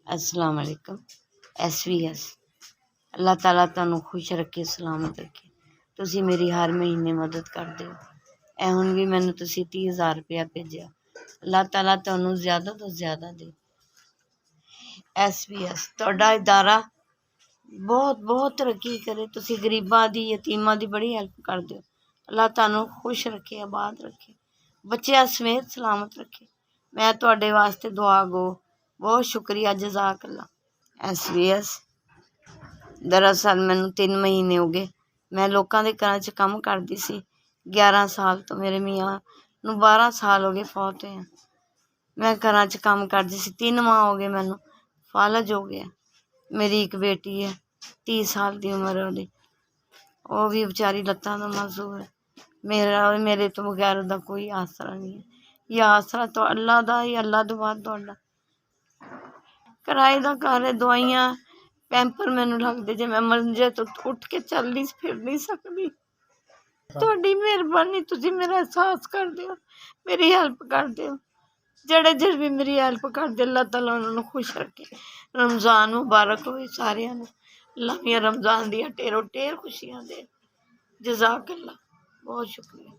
अस्सलाम वालेकुम। SVS अल्लाह ताला तुहानूं खुश रखे, सलामत रखे। तुसीं मेरी हर महीने मदद करदे हो। हुण भी मैनूं तुसीं 30,000 रुपया भेजिआ। अल्लाह ताला तुहानूं ज़्यादा तो ज़्यादा दे। SVS तुहाडा इदारा बहुत बहुत तरक्की करे। तुसीं गरीबां दी, यतीमां दी बड़ी हैल्प करदे हो। अल्लाह तुहानूं खुश रखे, आबाद रखे, बच्चेआं समेत सलामत रखे। मैं तुहाडे वास्ते दुआ गो। बहुत शुक्रिया, जज़ाकल्ला। SVS दरअसल मैनूं 3 महीने हो गए। मैं लोकां दे घरां 'च काम करदी सी 11 साल तो। मेरे मियाँ नूं 12 साल हो गए फौत होए। मैं घरां 'च काम करदी सी। 3 माह हो गए मैनूं फालज हो गया। मेरी एक बेटी है 30 साल दी उम्र है ओहदी। ओह भी बेचारी लत्तां तो मजदूर है। मेरे तो बगैर ओहदा कोई आसरा नहीं है। ये आसरा तो अल्लाह दा ही, अल्लाह तो बाद तुहाडा। किराए दा घर है, दवाइयां पैंपर मैनूं लगदे जे मैं मंजे तो उठ के चल नहीं फिर नहीं सकदी। तुहाडी मेहरबानी, तुसीं मेरा एहसास करदे हो, मेरी हैल्प करदे हो। जेह्ड़े भी मेरी हैल्प करदे, अल्लाह ताला उन्हां नूं खुश रखे। रमज़ान मुबारक होए सारिआं नूं। अल्लाह मियां रमज़ान दियां ढेरों ढेर खुशियां दे। जज़ाकल्ला, बहुत शुक्रिया।